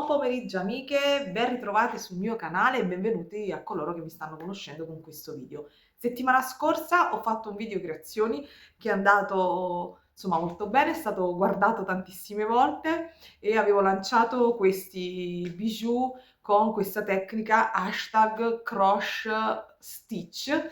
Buon pomeriggio amiche, ben ritrovate sul mio canale e benvenuti a coloro che mi stanno conoscendo con questo video. Settimana scorsa ho fatto un video creazioni che è andato insomma molto bene, è stato guardato tantissime volte e avevo lanciato questi bijou con questa tecnica hashtag cross stitch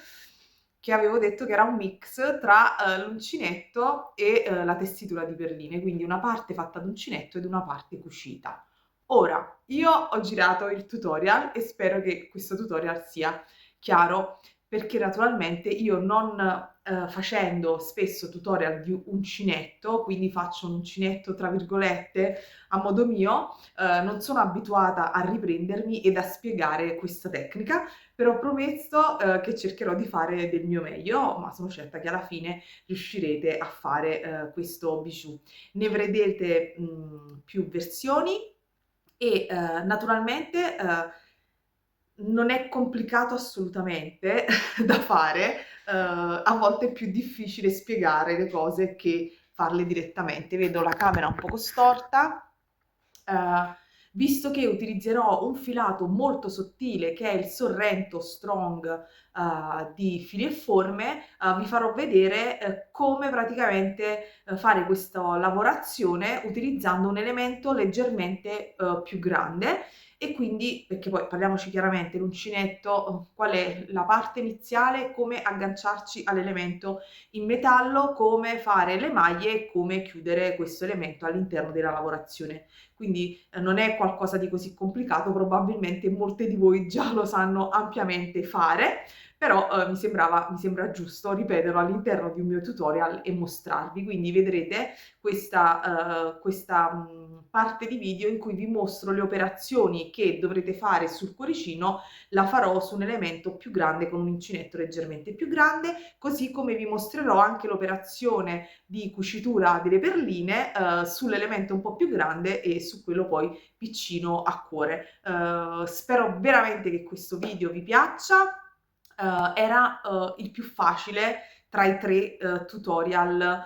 che avevo detto che era un mix tra l'uncinetto e la tessitura di perline, quindi una parte fatta d'uncinetto ed una parte cucita. Ora, io ho girato il tutorial e spero che questo tutorial sia chiaro, perché naturalmente io non facendo spesso tutorial di uncinetto, quindi faccio un uncinetto tra virgolette a modo mio, non sono abituata a riprendermi ed a spiegare questa tecnica, però promesso che cercherò di fare del mio meglio, ma sono certa che alla fine riuscirete a fare questo bijou. Ne vedrete più versioni e naturalmente non è complicato assolutamente da fare, a volte è più difficile spiegare le cose che farle direttamente. Vedo la camera un poco storta, visto che utilizzerò un filato molto sottile che è il Sorrento Strong di Fili e Forme, vi farò vedere come praticamente fare questa lavorazione utilizzando un elemento leggermente più grande e quindi, perché poi parliamoci chiaramente, l'uncinetto, qual è la parte iniziale, come agganciarci all'elemento in metallo, come fare le maglie e come chiudere questo elemento all'interno della lavorazione. Quindi non è qualcosa di così complicato, probabilmente molte di voi già lo sanno ampiamente fare, però mi sembra giusto ripeterlo all'interno di un mio tutorial e mostrarvi. Quindi vedrete questa parte di video in cui vi mostro le operazioni che dovrete fare sul cuoricino, la farò su un elemento più grande con un uncinetto leggermente più grande, così come vi mostrerò anche l'operazione di cucitura delle perline sull'elemento un po' più grande e su quello poi piccino a cuore. Spero veramente che questo video vi piaccia. Era il più facile tra i tre tutorial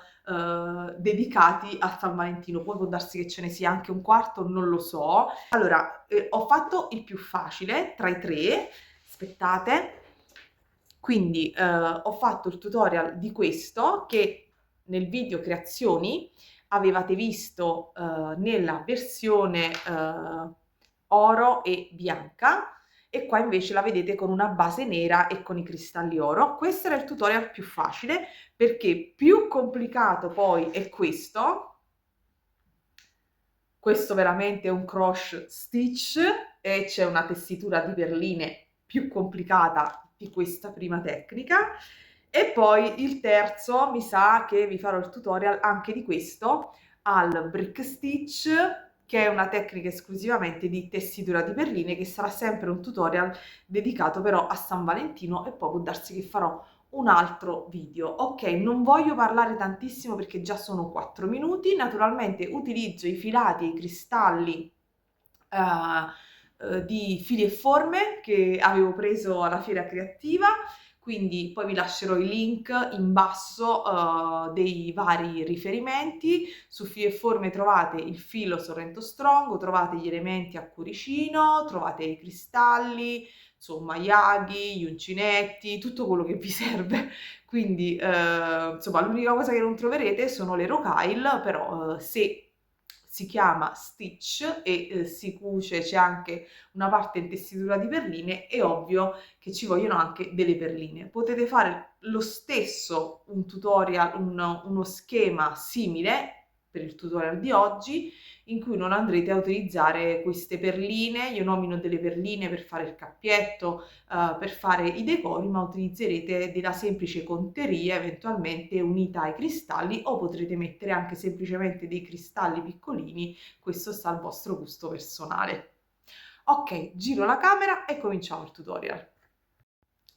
dedicati a San Valentino, poi può darsi che ce ne sia anche un quarto, non lo so. Allora, ho fatto il più facile tra i tre, aspettate, quindi ho fatto il tutorial di questo che nel video creazioni avevate visto nella versione oro e bianca e qua invece la vedete con una base nera e con i cristalli oro. Questo era il tutorial più facile perché più complicato poi è questo veramente è un cross stitch e c'è una tessitura di perline più complicata di questa prima tecnica. E poi il terzo, mi sa che vi farò il tutorial anche di questo al brick stitch, che è una tecnica esclusivamente di tessitura di perline, che sarà sempre un tutorial dedicato però a San Valentino e poi può darsi che farò un altro video. Ok, non voglio parlare tantissimo perché già sono 4 minuti, naturalmente utilizzo i filati e i cristalli di Fili e Forme che avevo preso alla fiera creativa, quindi poi vi lascerò i link in basso dei vari riferimenti. Su Fili e Forme trovate il filo Sorrento Strong, trovate gli elementi a cuoricino, trovate i cristalli, insomma gli aghi, gli uncinetti, tutto quello che vi serve. Quindi insomma l'unica cosa che non troverete sono le rocaille, però se si chiama stitch e si cuce, c'è anche una parte in tessitura di perline, è ovvio che ci vogliono anche delle perline. Potete fare lo stesso, un tutorial, uno schema simile per il tutorial di oggi, in cui non andrete a utilizzare queste perline, io nomino delle perline per fare il cappietto, per fare i decori, ma utilizzerete della semplice conteria eventualmente unita ai cristalli o potrete mettere anche semplicemente dei cristalli piccolini, questo sta al vostro gusto personale. Ok, giro la camera e cominciamo il tutorial.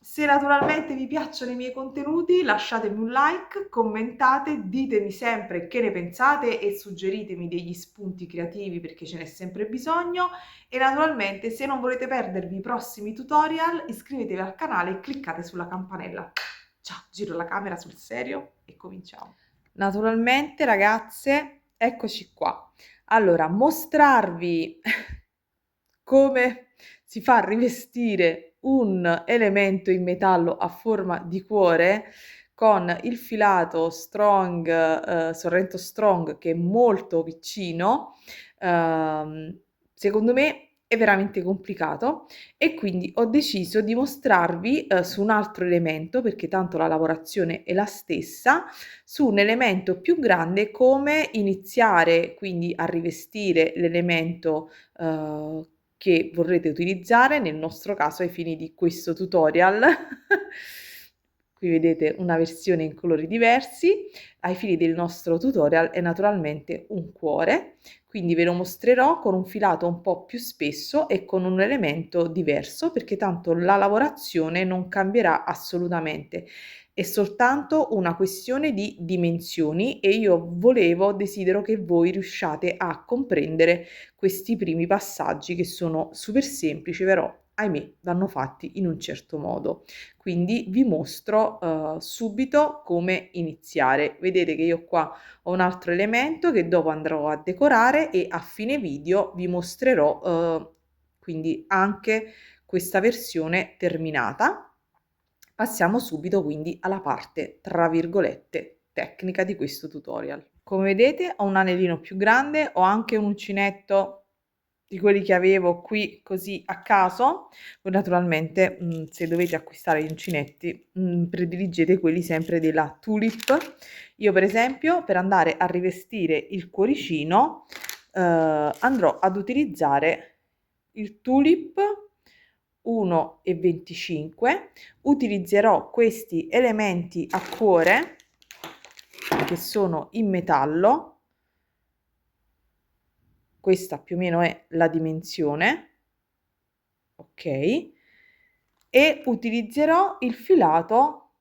Se naturalmente vi piacciono i miei contenuti lasciatemi un like, commentate, ditemi sempre che ne pensate e suggeritemi degli spunti creativi perché ce n'è sempre bisogno e naturalmente se non volete perdervi i prossimi tutorial iscrivetevi al canale e cliccate sulla campanella. Ciao, giro la camera sul serio e cominciamo. Naturalmente ragazze, eccoci qua. Allora, mostrarvi come si fa a rivestire un elemento in metallo a forma di cuore con il filato Strong, Sorrento Strong, che è molto piccino. Secondo me è veramente complicato e quindi ho deciso di mostrarvi su un altro elemento, perché tanto la lavorazione è la stessa, su un elemento più grande come iniziare quindi a rivestire l'elemento che vorrete utilizzare, nel nostro caso ai fini di questo tutorial. Qui vedete una versione in colori diversi, ai fini del nostro tutorial è naturalmente un cuore, quindi ve lo mostrerò con un filato un po' più spesso e con un elemento diverso, perché tanto la lavorazione non cambierà assolutamente. È soltanto una questione di dimensioni e io desidero che voi riusciate a comprendere questi primi passaggi che sono super semplici, però ahimè vanno fatti in un certo modo. Quindi vi mostro subito come iniziare. Vedete che io qua ho un altro elemento che dopo andrò a decorare e a fine video vi mostrerò quindi anche questa versione terminata. Passiamo subito quindi alla parte, tra virgolette, tecnica di questo tutorial. Come vedete ho un anellino più grande, ho anche un uncinetto di quelli che avevo qui così a caso. Voi naturalmente se dovete acquistare gli uncinetti prediligete quelli sempre della Tulip. Io per esempio per andare a rivestire il cuoricino andrò ad utilizzare il Tulip 1,25. Utilizzerò questi elementi a cuore che sono in metallo. Questa più o meno è la dimensione, ok, e utilizzerò il filato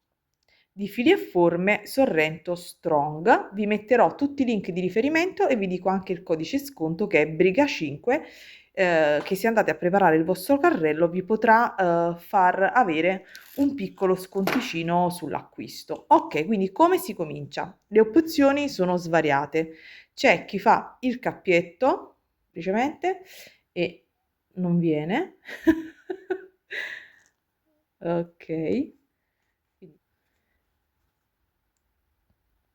di Fili e Forme Sorrento Strong. Vi metterò tutti i link di riferimento e vi dico anche il codice sconto che è Briga5, che se andate a preparare il vostro carrello vi potrà far avere un piccolo sconticino sull'acquisto. Ok, quindi come si comincia? Le opzioni sono svariate. C'è chi fa il cappietto, semplicemente, e non viene. Ok.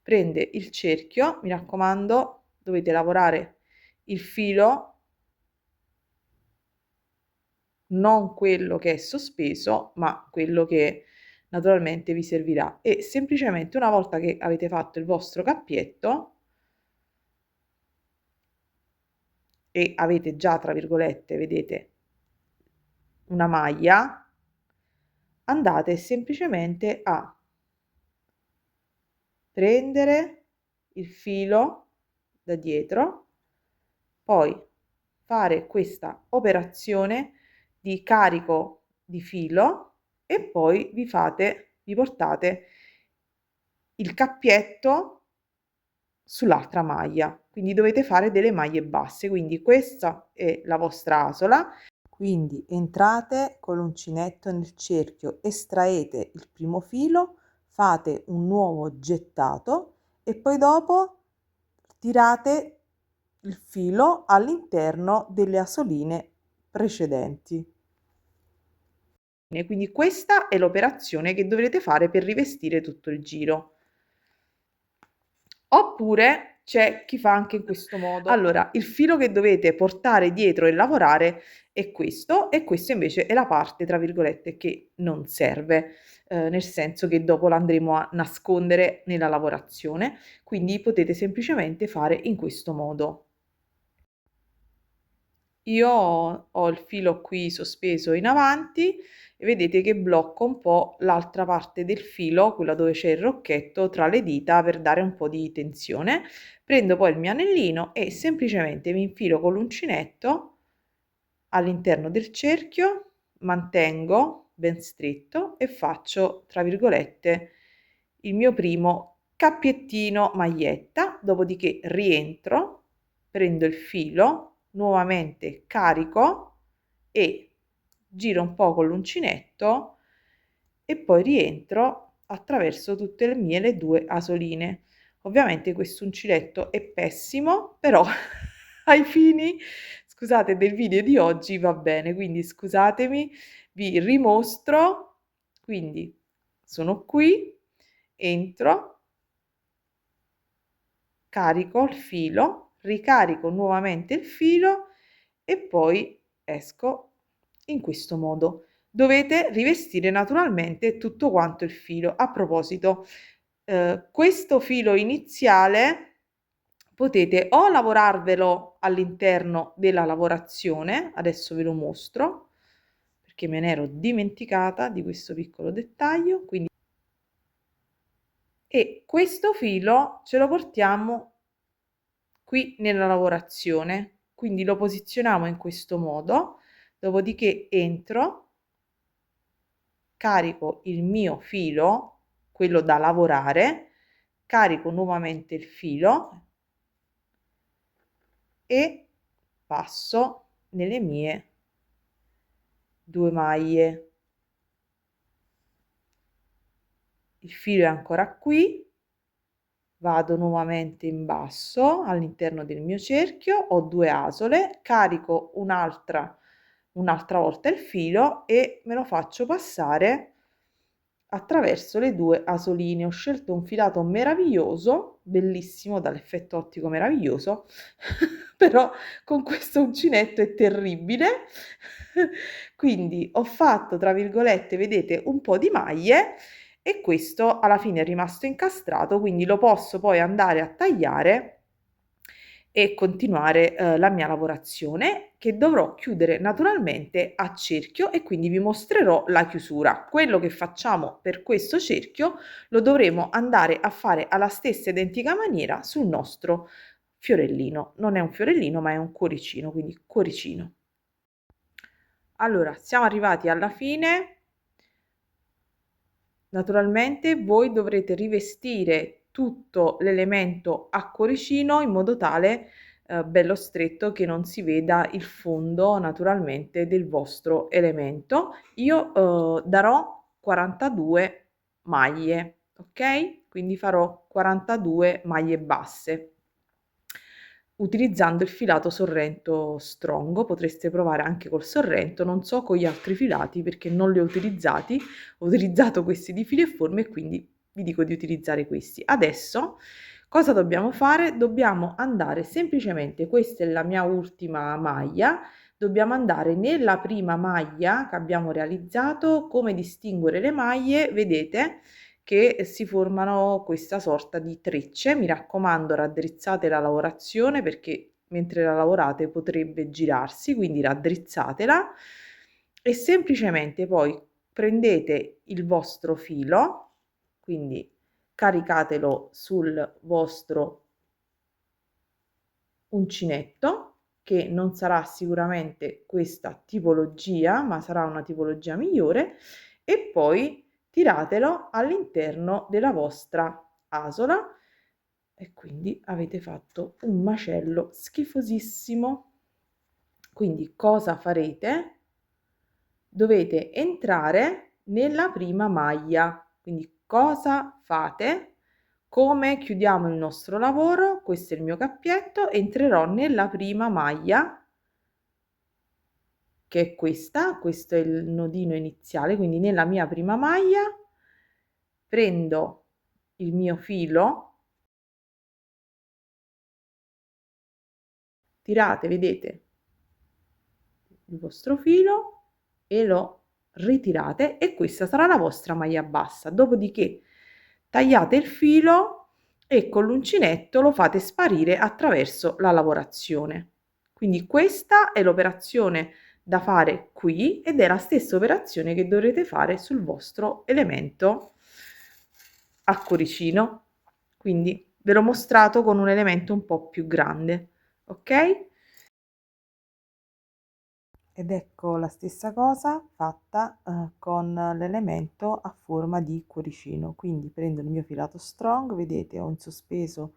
Prende il cerchio, mi raccomando, dovete lavorare il filo, non quello che è sospeso, ma quello che naturalmente vi servirà. E semplicemente una volta che avete fatto il vostro cappietto e avete già, tra virgolette, vedete, una maglia, andate semplicemente a prendere il filo da dietro, poi fare questa operazione di carico di filo e poi vi portate il cappietto sull'altra maglia, quindi dovete fare delle maglie basse. Quindi questa è la vostra asola, quindi entrate con l'uncinetto nel cerchio, estraete il primo filo, fate un nuovo gettato e poi dopo tirate il filo all'interno delle asoline precedenti. Quindi questa è l'operazione che dovrete fare per rivestire tutto il giro. Oppure c'è chi fa anche in questo modo. Allora, il filo che dovete portare dietro e lavorare è questo, e questo invece è la parte, tra virgolette, che non serve, nel senso che dopo l'andremo a nascondere nella lavorazione, quindi potete semplicemente fare in questo modo. Io ho il filo qui sospeso in avanti e vedete che blocco un po' l'altra parte del filo, quella dove c'è il rocchetto, tra le dita per dare un po' di tensione. Prendo poi il mio anellino e semplicemente mi infilo con l'uncinetto all'interno del cerchio, mantengo ben stretto e faccio, tra virgolette, il mio primo cappiettino maglietta, dopodiché rientro, prendo il filo, nuovamente carico e giro un po' con l'uncinetto e poi rientro attraverso tutte le due asoline. Ovviamente questo uncinetto è pessimo, però ai fini, scusate del video di oggi va bene, quindi scusatemi, vi rimostro. Quindi sono qui, entro, carico il filo, ricarico nuovamente il filo e poi esco in questo modo. Dovete rivestire naturalmente tutto quanto il filo. A proposito, questo filo iniziale potete o lavorarvelo all'interno della lavorazione, adesso ve lo mostro perché me ne ero dimenticata di questo piccolo dettaglio, quindi e questo filo ce lo portiamo qui nella lavorazione, quindi lo posizioniamo in questo modo, dopodiché entro, carico il mio filo, quello da lavorare, carico nuovamente il filo e passo nelle mie 2 maglie. Il filo è ancora qui, vado nuovamente in basso all'interno del mio cerchio, ho 2 asole, carico un'altra volta il filo e me lo faccio passare attraverso le 2 asoline. Ho scelto un filato meraviglioso, bellissimo, dall'effetto ottico meraviglioso, però con questo uncinetto è terribile. Quindi ho fatto, tra virgolette, vedete, un po' di maglie e questo alla fine è rimasto incastrato, quindi lo posso poi andare a tagliare e continuare la mia lavorazione che dovrò chiudere naturalmente a cerchio e quindi vi mostrerò la chiusura. Quello che facciamo per questo cerchio lo dovremo andare a fare alla stessa identica maniera sul nostro fiorellino. Non è un fiorellino ma è un cuoricino, quindi cuoricino. Allora, siamo arrivati alla fine. Naturalmente voi dovrete rivestire tutto l'elemento a cuoricino in modo tale bello stretto che non si veda il fondo naturalmente del vostro elemento. Io darò 42 maglie, ok? Quindi farò 42 maglie basse utilizzando il filato Sorrento Strongo. Potreste provare anche col Sorrento, non so con gli altri filati perché non li ho utilizzati, ho utilizzato questi di Fili e Forme e quindi vi dico di utilizzare questi. Adesso cosa dobbiamo fare? Dobbiamo andare semplicemente, questa è la mia ultima maglia, dobbiamo andare nella prima maglia che abbiamo realizzato. Come distinguere le maglie? Vedete che si formano questa sorta di trecce. Mi raccomando, raddrizzate la lavorazione perché mentre la lavorate potrebbe girarsi, quindi raddrizzatela e semplicemente poi prendete il vostro filo, quindi caricatelo sul vostro uncinetto, che non sarà sicuramente questa tipologia, ma sarà una tipologia migliore, e poi tiratelo all'interno della vostra asola e quindi avete fatto un macello schifosissimo. Quindi cosa farete? Dovete entrare nella prima maglia. Quindi cosa fate? Come chiudiamo il nostro lavoro? Questo è il mio cappietto, entrerò nella prima maglia che è questa, questo è il nodino iniziale, quindi nella mia prima maglia prendo il mio filo, tirate, vedete, il vostro filo e lo ritirate e questa sarà la vostra maglia bassa. Dopodiché tagliate il filo e con l'uncinetto lo fate sparire attraverso la lavorazione. Quindi questa è l'operazione da fare qui ed è la stessa operazione che dovrete fare sul vostro elemento a cuoricino. Quindi ve l'ho mostrato con un elemento un po' più grande, ok? Ed ecco la stessa cosa fatta con l'elemento a forma di cuoricino. Quindi prendo il mio filato strong, vedete ho in sospeso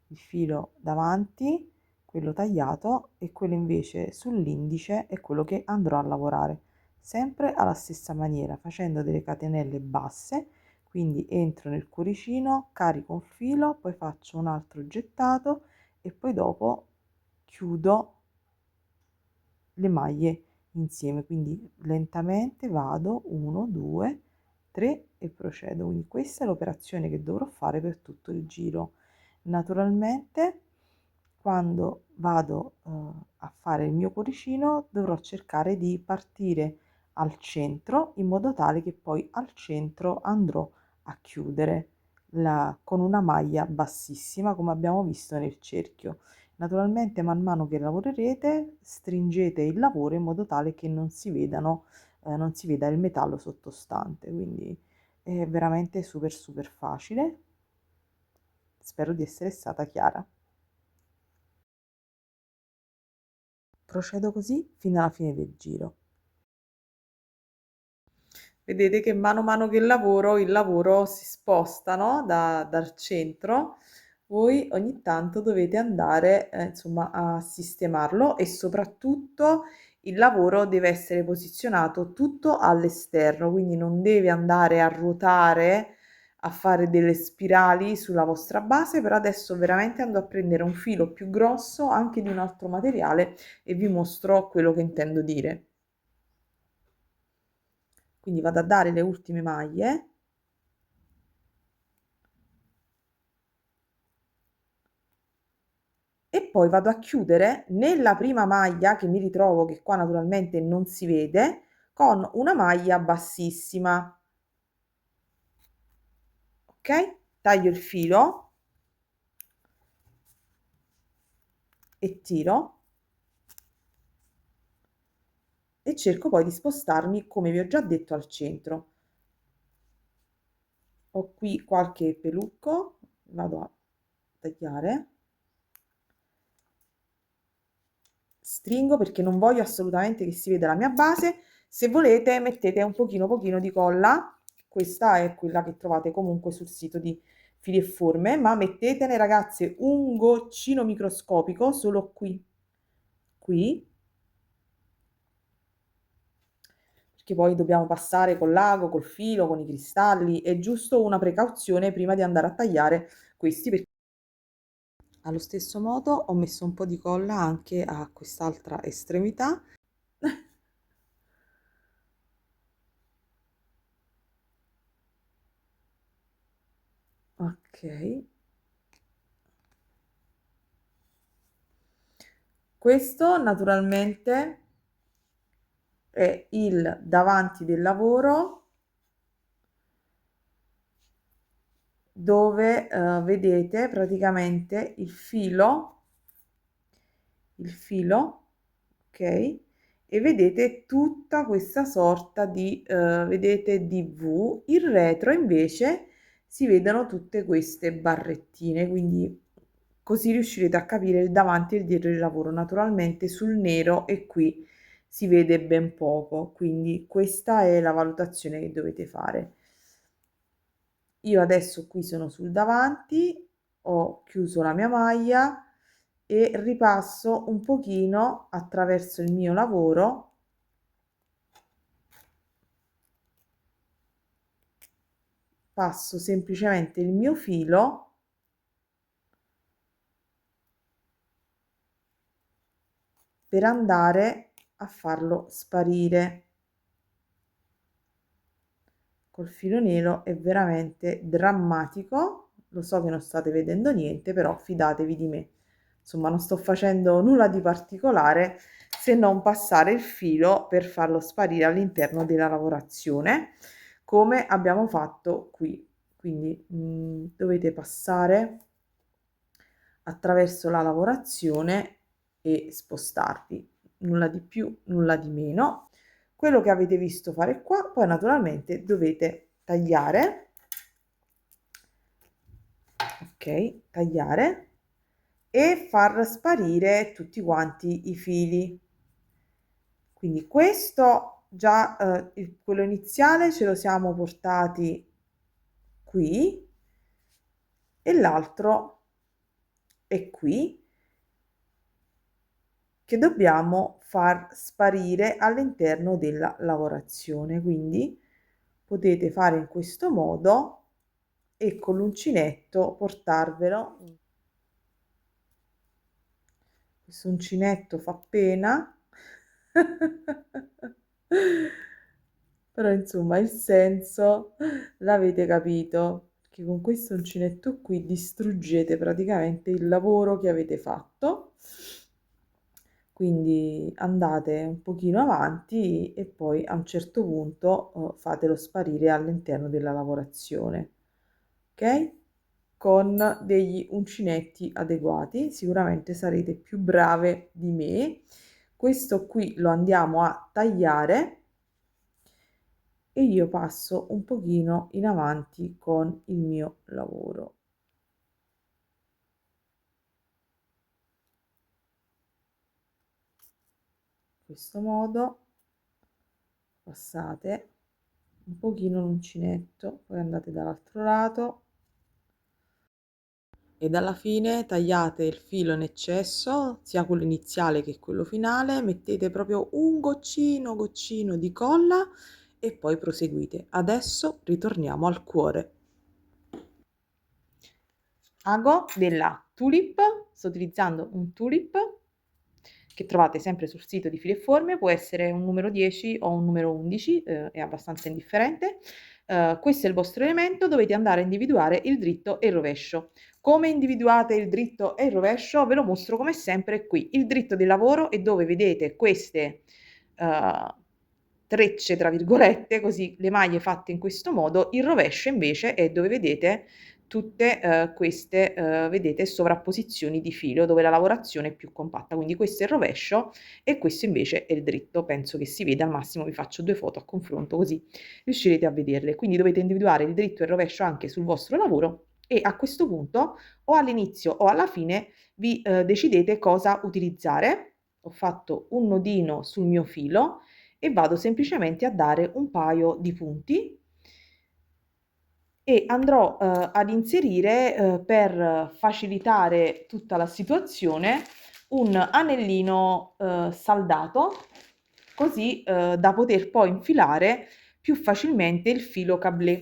il filo davanti, quello tagliato, e quello invece sull'indice è quello che andrò a lavorare, sempre alla stessa maniera, facendo delle catenelle basse. Quindi entro nel cuoricino, carico un filo, poi faccio un altro gettato e poi dopo chiudo le maglie insieme, quindi lentamente vado 1 2 3 e procedo. Quindi questa è l'operazione che dovrò fare per tutto il giro. Naturalmente quando vado a fare il mio cuoricino dovrò cercare di partire al centro in modo tale che poi al centro andrò a chiudere con una maglia bassissima come abbiamo visto nel cerchio. Naturalmente man mano che lavorerete stringete il lavoro in modo tale che non si veda il metallo sottostante, quindi è veramente super super facile. Spero di essere stata chiara. Procedo così fino alla fine del giro. Vedete che mano a mano che lavoro, il lavoro si sposta, no? Dal centro. Voi ogni tanto dovete andare, insomma, a sistemarlo e soprattutto il lavoro deve essere posizionato tutto all'esterno, quindi non deve andare a ruotare, a fare delle spirali sulla vostra base. Per adesso veramente ando a prendere un filo più grosso, anche di un altro materiale, e vi mostro quello che intendo dire. Quindi vado a dare le ultime maglie e poi vado a chiudere nella prima maglia che mi ritrovo, che qua naturalmente non si vede, con una maglia bassissima. Ok? Taglio il filo e tiro e cerco poi di spostarmi, come vi ho già detto, al centro. Ho qui qualche pelucco, vado a tagliare, stringo perché non voglio assolutamente che si veda la mia base. Se volete mettete un pochino di colla, questa è quella che trovate comunque sul sito di Fili e Forme, ma mettetene ragazze un goccino microscopico solo qui, perché poi dobbiamo passare col l'ago, col filo, con i cristalli, è giusto una precauzione prima di andare a tagliare questi, perché allo stesso modo ho messo un po' di colla anche a quest'altra estremità. Ok, questo naturalmente è il davanti del lavoro dove vedete praticamente il filo, ok? E vedete tutta questa sorta di, vedete, di V. Il retro invece si vedono tutte queste barrettine, quindi così riuscirete a capire il davanti e il dietro del lavoro. Naturalmente sul nero e qui si vede ben poco, quindi questa è la valutazione che dovete fare. Io adesso qui sono sul davanti, ho chiuso la mia maglia e ripasso un pochino attraverso il mio lavoro, passo semplicemente il mio filo per andare a farlo sparire. Col filo nero è veramente drammatico, lo so che non state vedendo niente, però fidatevi di me. Insomma, non sto facendo nulla di particolare se non passare il filo per farlo sparire all'interno della lavorazione, come abbiamo fatto qui. Quindi dovete passare attraverso la lavorazione e spostarvi, nulla di più, nulla di meno. Quello che avete visto fare qua, poi naturalmente dovete tagliare, ok, tagliare e far sparire tutti quanti i fili. Quindi questo già, quello iniziale ce lo siamo portati qui e l'altro è qui, che dobbiamo far sparire all'interno della lavorazione. Quindi potete fare in questo modo e con l'uncinetto portarvelo. Questo uncinetto fa pena, Però insomma il senso l'avete capito, che con questo uncinetto qui distruggete praticamente il lavoro che avete fatto. Quindi andate un pochino avanti e poi a un certo punto fatelo sparire all'interno della lavorazione, ok? Con degli uncinetti adeguati, sicuramente sarete più brave di me. Questo qui lo andiamo a tagliare e io passo un pochino in avanti con il mio lavoro. In questo modo passate un pochino l'uncinetto, poi andate dall'altro lato ed alla fine tagliate il filo in eccesso, sia quello iniziale che quello finale, mettete proprio un goccino di colla e poi proseguite. Adesso ritorniamo al cuore. Ago della Tulip, sto utilizzando un Tulip che trovate sempre sul sito di Fili e Forme, può essere un numero 10 o un numero 11, è abbastanza indifferente. Questo è il vostro elemento, dovete andare a individuare il dritto e il rovescio. Come individuate il dritto e il rovescio? Ve lo mostro come sempre qui. Il dritto del lavoro è dove vedete queste trecce, tra virgolette, così le maglie fatte in questo modo. Il rovescio invece è dove vedete tutte queste, vedete, sovrapposizioni di filo dove la lavorazione è più compatta. Quindi questo è il rovescio e questo invece è il dritto. Penso che si veda, al massimo vi faccio 2 foto a confronto così riuscirete a vederle. Quindi dovete individuare il dritto e il rovescio anche sul vostro lavoro e a questo punto o all'inizio o alla fine vi decidete cosa utilizzare. Ho fatto un nodino sul mio filo e vado semplicemente a dare un paio di punti e andrò ad inserire per facilitare tutta la situazione un anellino saldato così da poter poi infilare più facilmente il filo cablé.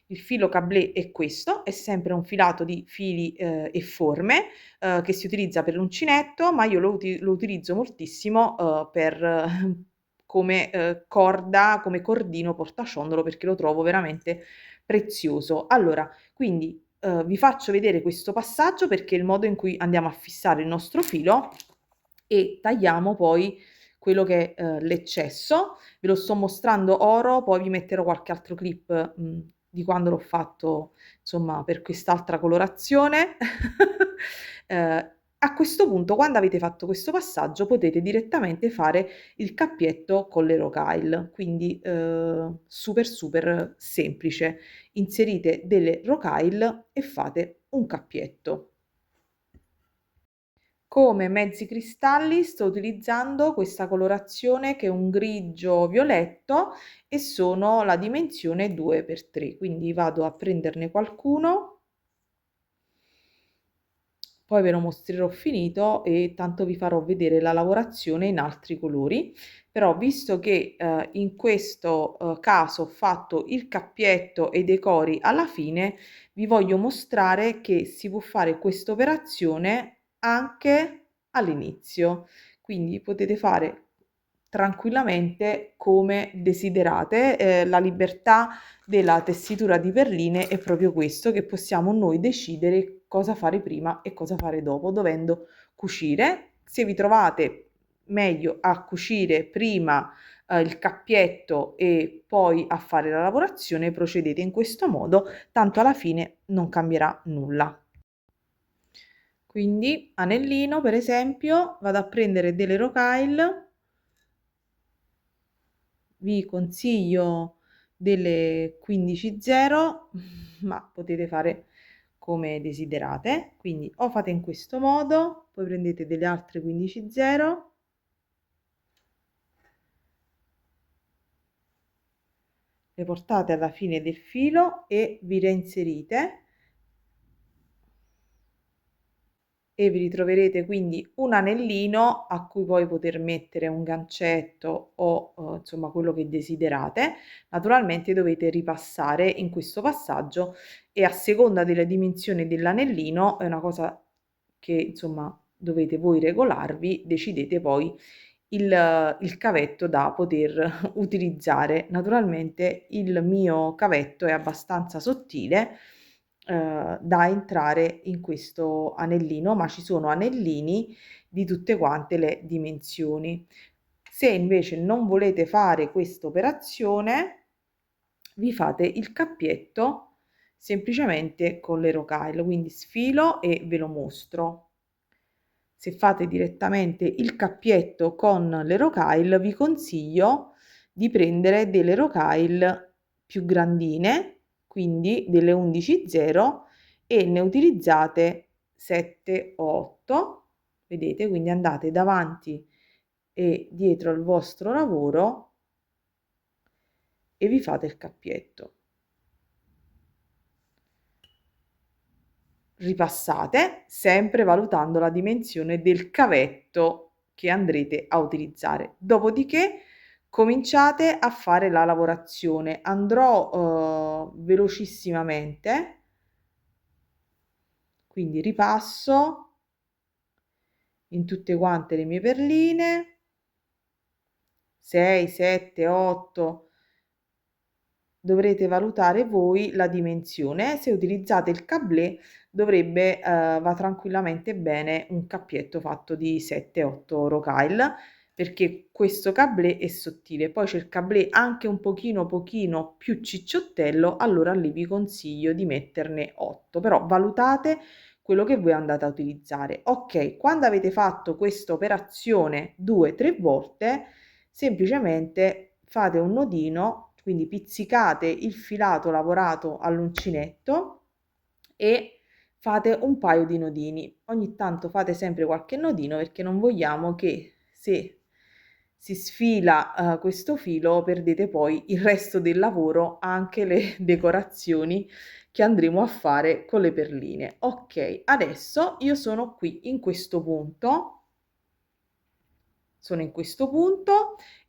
Il filo cablé è questo, è sempre un filato di fili e forme che si utilizza per l'uncinetto, ma io lo utilizzo moltissimo per come corda, come cordino portaciondolo perché lo trovo veramente prezioso. Allora, quindi vi faccio vedere questo passaggio perché è il modo in cui andiamo a fissare il nostro filo e tagliamo poi quello che è l'eccesso. Ve lo sto mostrando oro, poi vi metterò qualche altro clip di quando l'ho fatto, insomma, per quest'altra colorazione. A questo punto, quando avete fatto questo passaggio, potete direttamente fare il cappietto con le rocaille, quindi super semplice. Inserite delle rocaille e fate un cappietto. Come mezzi cristalli sto utilizzando questa colorazione che è un grigio violetto e sono la dimensione 2x3, quindi vado a prenderne qualcuno, poi ve lo mostrerò finito e tanto vi farò vedere la lavorazione in altri colori. Però visto che in questo caso ho fatto il cappietto e i decori alla fine, vi voglio mostrare che si può fare questa operazione anche all'inizio, quindi potete fare tranquillamente come desiderate. La libertà della tessitura di perline è proprio questo, che possiamo noi decidere cosa fare prima e cosa fare dopo, dovendo cucire. Se vi trovate meglio a cucire prima il cappietto e poi a fare la lavorazione, procedete in questo modo, tanto alla fine non cambierà nulla. Quindi anellino, per esempio, vado a prendere delle rocaille, vi consiglio delle 15-0, ma potete fare come desiderate. Quindi o fate in questo modo, poi prendete delle altre 15-0, le portate alla fine del filo e vi reinserite e vi ritroverete quindi un anellino a cui poi poter mettere un gancetto o insomma quello che desiderate. Naturalmente dovete ripassare in questo passaggio e a seconda delle dimensioni dell'anellino è una cosa che insomma dovete voi regolarvi, decidete poi il cavetto da poter utilizzare. Naturalmente il mio cavetto è abbastanza sottile da entrare in questo anellino, ma ci sono anellini di tutte quante le dimensioni. Se invece non volete fare questa operazione, vi fate il cappietto semplicemente con le rocaille, quindi sfilo e ve lo mostro. Se fate direttamente il cappietto con le rocaille, vi consiglio di prendere delle rocaille più grandine, quindi delle 11,0, e ne utilizzate 7 o 8, vedete, quindi andate davanti e dietro al vostro lavoro e vi fate il cappietto. Ripassate, sempre valutando la dimensione del cavetto che andrete a utilizzare. Dopodiché cominciate a fare la lavorazione. Andrò velocissimamente, quindi ripasso in tutte quante le mie perline, 6, 7, 8. Dovrete valutare voi la dimensione. Se utilizzate il cablé dovrebbe va tranquillamente bene un cappietto fatto di 7-8 rocaille, perché questo cablé è sottile. Poi c'è il cablé anche un pochino più cicciottello, allora lì vi consiglio di metterne 8, però valutate quello che voi andate a utilizzare. Ok, quando avete fatto questa operazione 2-3 volte, semplicemente fate un nodino, quindi pizzicate il filato lavorato all'uncinetto e fate un paio di nodini. Ogni tanto fate sempre qualche nodino perché non vogliamo che, se si sfila questo filo, perdete poi il resto del lavoro, anche le decorazioni che andremo a fare con le perline. Ok, adesso io sono qui in questo punto,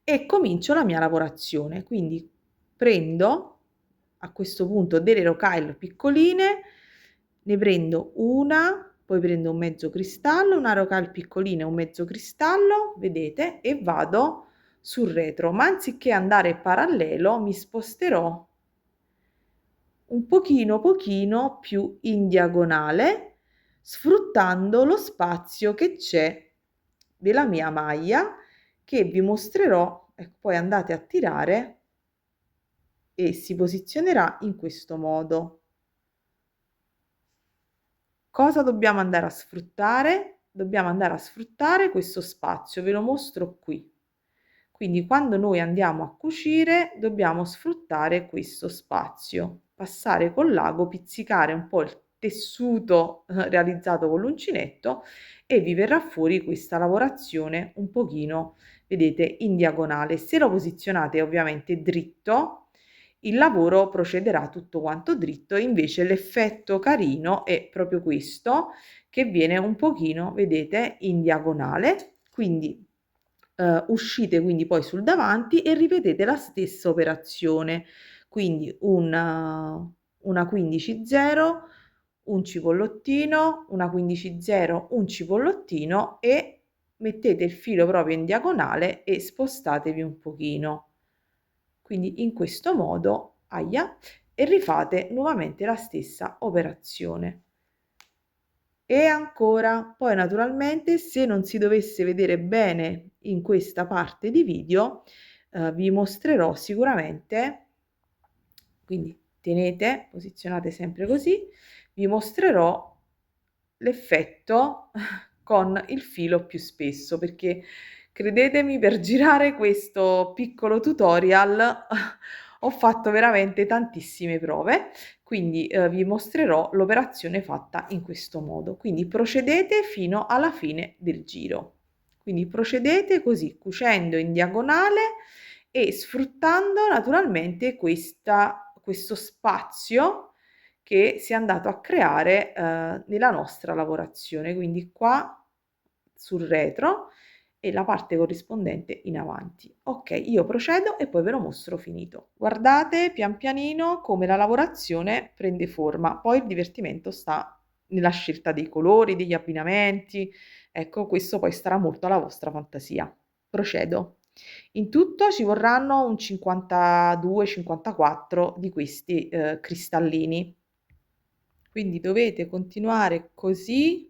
e comincio la mia lavorazione. Quindi prendo a questo punto delle rocaille piccoline, ne prendo una, poi prendo un mezzo cristallo, una rocaille piccolina e un mezzo cristallo, vedete, e vado sul retro, ma anziché andare parallelo mi sposterò un pochino più in diagonale, sfruttando lo spazio che c'è della mia maglia, che vi mostrerò. Ecco, poi andate a tirare e si posizionerà in questo modo. Cosa dobbiamo andare a sfruttare? Dobbiamo andare a sfruttare questo spazio, ve lo mostro qui. Quindi quando noi andiamo a cucire dobbiamo sfruttare questo spazio, passare col l'ago, pizzicare un po' il tessuto realizzato con l'uncinetto e vi verrà fuori questa lavorazione un pochino, vedete, in diagonale. Se lo posizionate ovviamente dritto, il lavoro procederà tutto quanto dritto, invece l'effetto carino è proprio questo, che viene un pochino, vedete, in diagonale. Quindi uscite quindi poi sul davanti e ripetete la stessa operazione, quindi una 15,0, un cipollottino, una 15,0, un cipollottino, e mettete il filo proprio in diagonale e spostatevi un pochino, quindi in questo modo, aia, e rifate nuovamente la stessa operazione. E ancora, poi naturalmente, se non si dovesse vedere bene in questa parte di video, vi mostrerò sicuramente, quindi tenete, posizionate sempre così, vi mostrerò l'effetto con il filo più spesso, perché credetemi, per girare questo piccolo tutorial ho fatto veramente tantissime prove, quindi vi mostrerò l'operazione fatta in questo modo. Quindi procedete fino alla fine del giro. Quindi procedete così, cucendo in diagonale e sfruttando naturalmente questo spazio che si è andato a creare nella nostra lavorazione. Quindi qua sul retro e la parte corrispondente in avanti. Ok, io procedo e poi ve lo mostro finito. Guardate pian pianino come la lavorazione prende forma, poi il divertimento sta nella scelta dei colori, degli abbinamenti. Ecco, questo poi starà molto alla vostra fantasia. procedo. In tutto ci vorranno un 52-54 di questi cristallini. Quindi dovete continuare così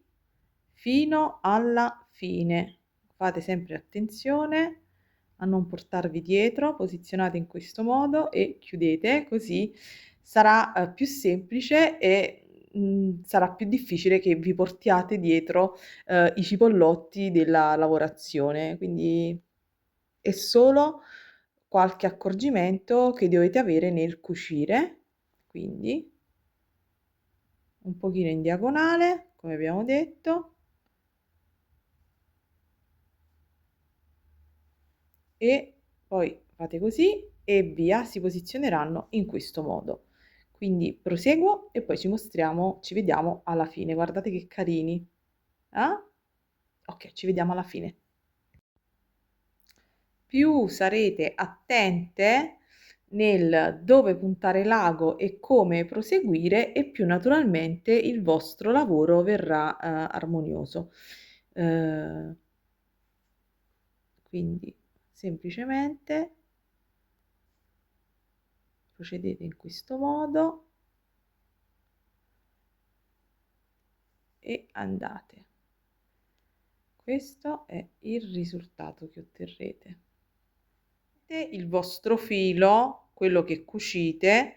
fino alla fine. Fate sempre attenzione a non portarvi dietro, posizionate in questo modo e chiudete, così sarà più semplice e sarà più difficile che vi portiate dietro i cipollotti della lavorazione. Quindi è solo qualche accorgimento che dovete avere nel cucire. Quindi un pochino in diagonale, come abbiamo detto, e poi fate così e via, si posizioneranno in questo modo. Quindi proseguo e poi ci vediamo alla fine. Guardate che carini. Eh? Ok, ci vediamo alla fine. Più sarete attente nel dove puntare l'ago e come proseguire, e più naturalmente il vostro lavoro verrà armonioso. Quindi semplicemente procedete in questo modo e andate. Questo è il risultato che otterrete. Il vostro filo, quello che cucite,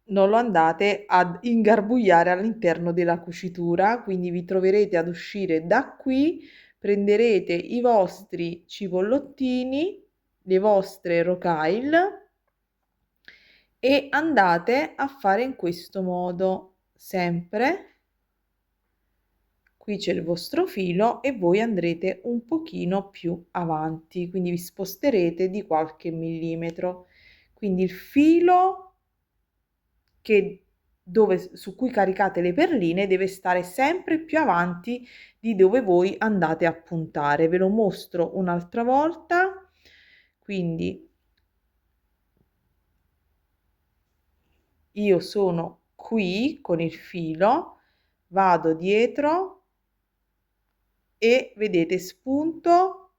non lo andate ad ingarbugliare all'interno della cucitura, quindi vi troverete ad uscire da qui, prenderete i vostri cipollottini, le vostre rocaille e andate a fare in questo modo sempre. Qui c'è il vostro filo e voi andrete un pochino più avanti, quindi vi sposterete di qualche millimetro. Quindi il filo su cui caricate le perline deve stare sempre più avanti di dove voi andate a puntare. Ve lo mostro un'altra volta. Quindi io sono qui con il filo, vado dietro e vedete spunto,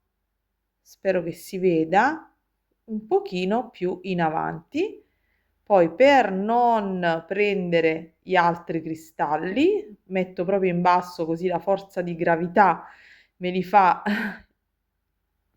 spero che si veda, un pochino più in avanti. Poi per non prendere gli altri cristalli metto proprio in basso, così la forza di gravità me li fa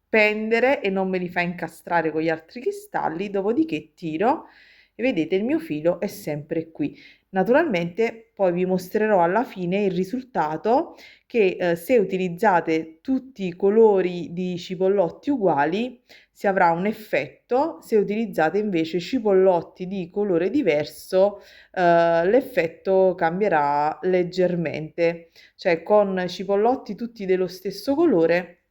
pendere e non me li fa incastrare con gli altri cristalli, dopodiché tiro e vedete il mio filo è sempre qui. Naturalmente poi vi mostrerò alla fine il risultato, che se utilizzate tutti i colori di cipollotti uguali si avrà un effetto, se utilizzate invece cipollotti di colore diverso l'effetto cambierà leggermente, cioè con cipollotti tutti dello stesso colore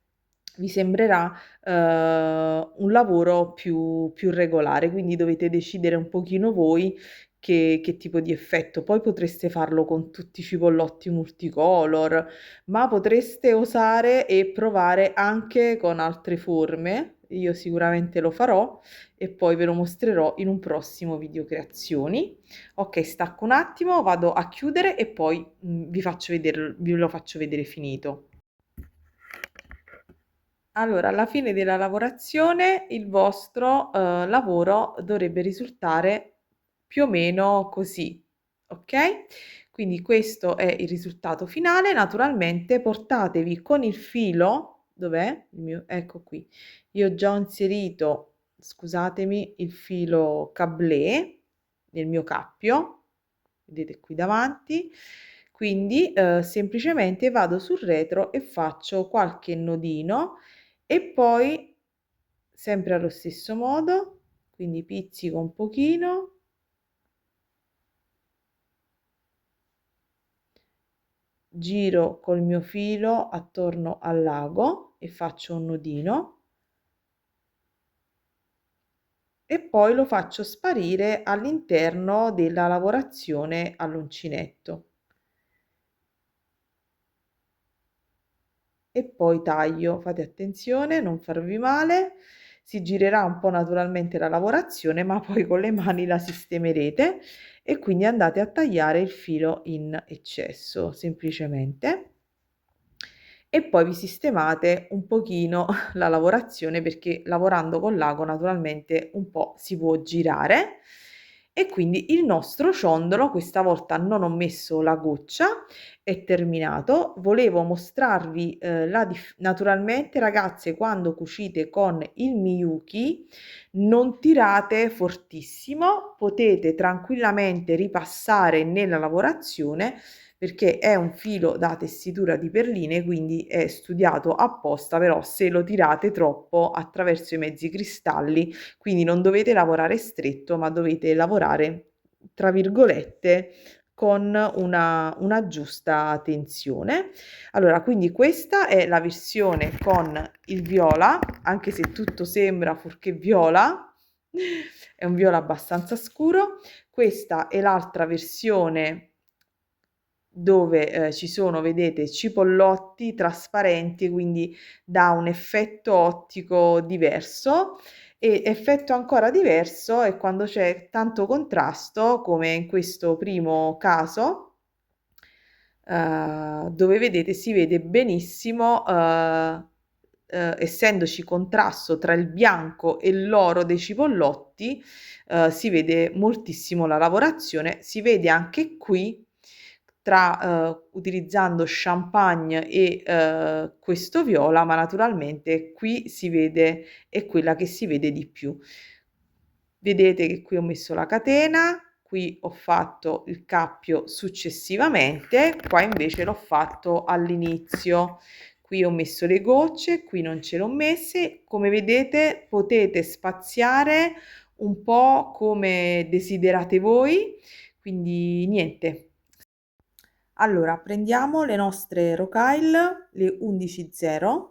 vi sembrerà un lavoro più regolare, quindi dovete decidere un pochino voi che tipo di effetto. Poi potreste farlo con tutti i cipollotti multicolor, ma potreste osare e provare anche con altre forme. Io sicuramente lo farò e poi ve lo mostrerò in un prossimo video creazioni. Ok, stacco un attimo, vado a chiudere e poi vi lo faccio vedere finito. Allora, alla fine della lavorazione il vostro lavoro dovrebbe risultare più o meno così, ok? Quindi questo è il risultato finale. Naturalmente portatevi con il filo, dov'è? Il mio, ecco qui. Io ho già inserito, scusatemi, il filo cablé nel mio cappio, vedete qui davanti. Quindi semplicemente vado sul retro e faccio qualche nodino e poi sempre allo stesso modo, quindi pizzico un pochino, giro col mio filo attorno al lago e faccio un nodino e poi lo faccio sparire all'interno della lavorazione all'uncinetto e poi taglio. Fate attenzione, non farvi male, si girerà un po' naturalmente la lavorazione, ma poi con le mani la sistemerete e quindi andate a tagliare il filo in eccesso semplicemente e poi vi sistemate un pochino la lavorazione, perché lavorando con l'ago naturalmente un po' si può girare. E quindi il nostro ciondolo, questa volta non ho messo la goccia, è terminato. Volevo mostrarvi, la naturalmente ragazze, quando cucite con il Miyuki non tirate fortissimo, potete tranquillamente ripassare nella lavorazione, perché è un filo da tessitura di perline, quindi è studiato apposta, però se lo tirate troppo attraverso i mezzi cristalli, quindi non dovete lavorare stretto, ma dovete lavorare, tra virgolette, con una giusta tensione. Allora, quindi questa è la versione con il viola, anche se tutto sembra fuorché viola, è un viola abbastanza scuro. Questa è l'altra versione dove ci sono, vedete, cipollotti trasparenti, quindi dà un effetto ottico diverso. E effetto ancora diverso è quando c'è tanto contrasto, come in questo primo caso, dove vedete, si vede benissimo, essendoci contrasto tra il bianco e l'oro dei cipollotti, si vede moltissimo la lavorazione. Si vede anche qui, tra utilizzando champagne e questo viola, ma naturalmente qui si vede, è quella che si vede di più. Vedete che qui ho messo la catena, qui ho fatto il cappio successivamente, qua invece l'ho fatto all'inizio. Qui ho messo le gocce, qui non ce l'ho messe. Come vedete potete spaziare un po' come desiderate voi, quindi niente. Allora, prendiamo le nostre rocaille, le 11.0,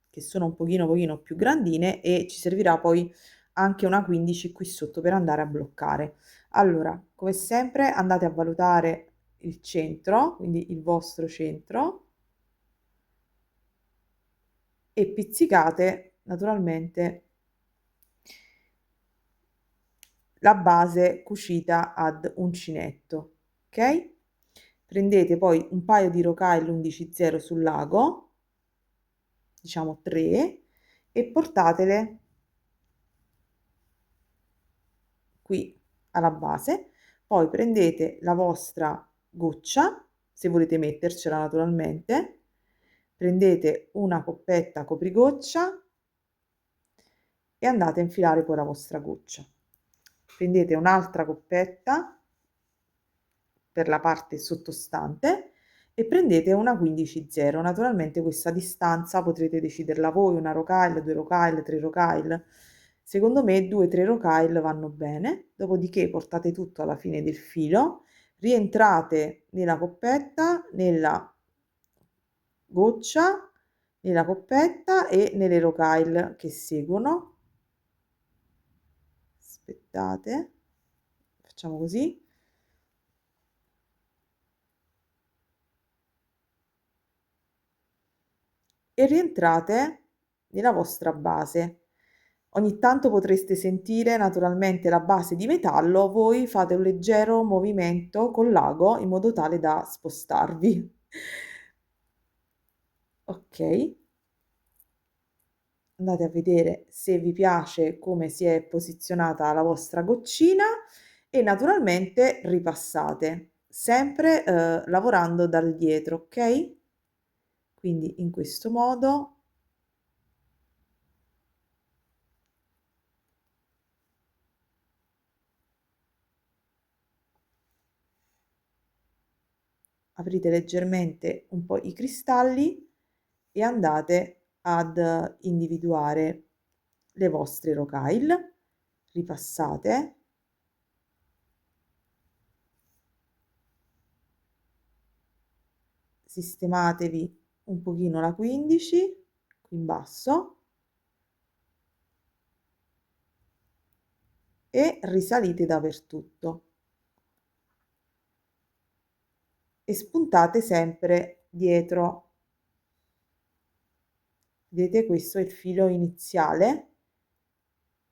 che sono un pochino più grandine, e ci servirà poi anche una 15 qui sotto per andare a bloccare. Allora, come sempre andate a valutare il centro, quindi il vostro centro, e pizzicate naturalmente la base cucita ad uncinetto, ok? Prendete poi un paio di rocaille 11.0 sul lago, diciamo 3, e portatele qui alla base. Poi prendete la vostra goccia, se volete mettercela naturalmente, prendete una coppetta coprigoccia e andate a infilare poi la vostra goccia. Prendete un'altra coppetta per la parte sottostante e prendete una 15.0. Naturalmente questa distanza potrete deciderla voi, una rocaille, due rocaille, tre rocaille. Secondo me 2-3 rocaille vanno bene. Dopodiché portate tutto alla fine del filo, rientrate nella coppetta, nella goccia, nella coppetta e nelle rocaille che seguono. Aspettate, facciamo così. E rientrate nella vostra base. Ogni tanto potreste sentire naturalmente la base di metallo, voi fate un leggero movimento con l'ago in modo tale da spostarvi. Ok, andate a vedere se vi piace come si è posizionata la vostra goccina e naturalmente ripassate, sempre lavorando dal dietro, ok? Quindi in questo modo aprite leggermente un po' i cristalli e andate ad individuare le vostre rocaille, ripassate, sistematevi un pochino la 15 qui in basso e risalite dappertutto e spuntate sempre dietro. Vedete, questo è il filo iniziale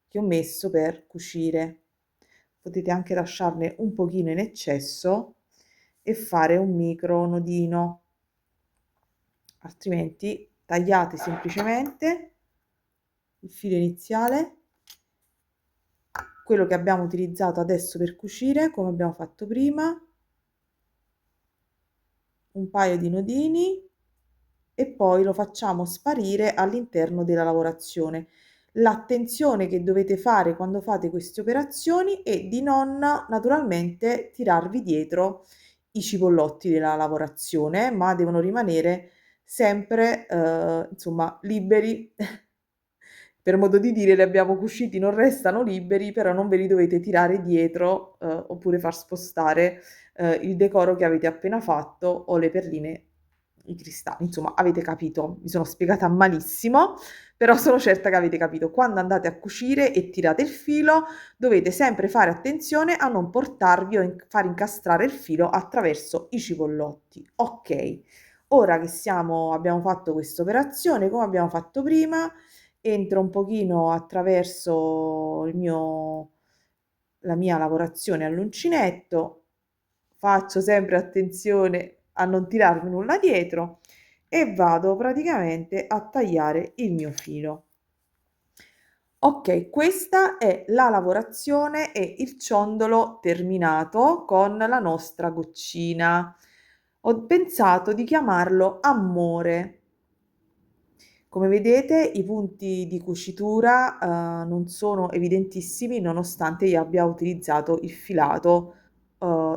che ho messo per cucire. Potete anche lasciarne un pochino in eccesso e fare un micro nodino. altrimenti tagliate semplicemente il filo iniziale, quello che abbiamo utilizzato adesso per cucire, come abbiamo fatto prima, un paio di nodini e poi lo facciamo sparire all'interno della lavorazione. L'attenzione che dovete fare quando fate queste operazioni è di non naturalmente tirarvi dietro i cipollotti della lavorazione, ma devono rimanere sempre insomma liberi. Per modo di dire, li abbiamo cuciti, non restano liberi, però non ve li dovete tirare dietro oppure far spostare il decoro che avete appena fatto o le perline, i cristalli. Insomma, avete capito, mi sono spiegata malissimo, però sono certa che avete capito. Quando andate a cucire e tirate il filo, dovete sempre fare attenzione a non portarvi o far incastrare il filo attraverso i cipollotti. Ok, ora che abbiamo fatto questa operazione, come abbiamo fatto prima, entro un pochino attraverso la mia lavorazione all'uncinetto, faccio sempre attenzione a non tirarmi nulla dietro e vado praticamente a tagliare il mio filo. Ok, questa è la lavorazione e il ciondolo terminato con la nostra goccina. Ho pensato di chiamarlo amore. Come vedete i punti di cucitura non sono evidentissimi nonostante io abbia utilizzato il filato,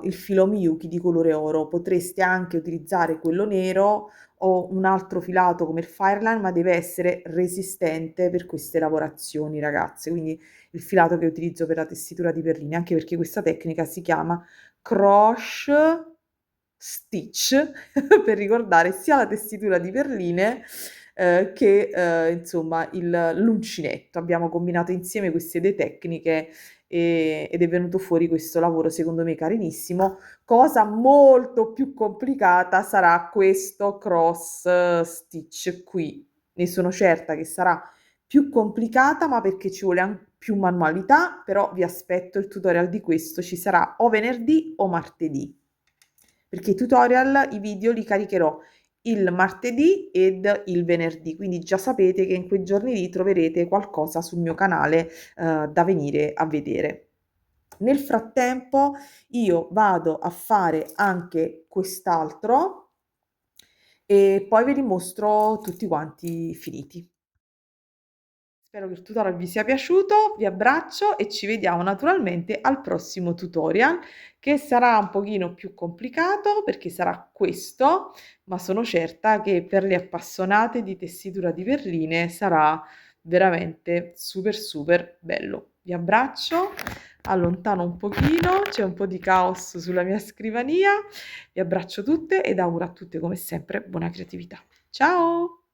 il filo Miyuki di colore oro. Potreste anche utilizzare quello nero o un altro filato come il Fireline, ma deve essere resistente per queste lavorazioni, ragazze. Quindi il filato che utilizzo per la tessitura di perline, anche perché questa tecnica si chiama croche stitch per ricordare sia la tessitura di perline che insomma l'uncinetto. Abbiamo combinato insieme queste due tecniche ed è venuto fuori questo lavoro secondo me carinissimo. Cosa molto più complicata sarà questo cross stitch qui. Ne sono certa che sarà più complicata, ma perché ci vuole anche più manualità, però vi aspetto il tutorial di questo, ci sarà o venerdì o martedì, perché i tutorial, i video li caricherò il martedì ed il venerdì, quindi già sapete che in quei giorni lì troverete qualcosa sul mio canale da venire a vedere. Nel frattempo io vado a fare anche quest'altro e poi ve li mostro tutti quanti finiti. Spero che il tutorial vi sia piaciuto, vi abbraccio e ci vediamo naturalmente al prossimo tutorial che sarà un pochino più complicato perché sarà questo, ma sono certa che per le appassionate di tessitura di perline sarà veramente super super bello. Vi abbraccio, allontano un pochino, c'è un po' di caos sulla mia scrivania, vi abbraccio tutte ed auguro a tutte come sempre buona creatività. Ciao!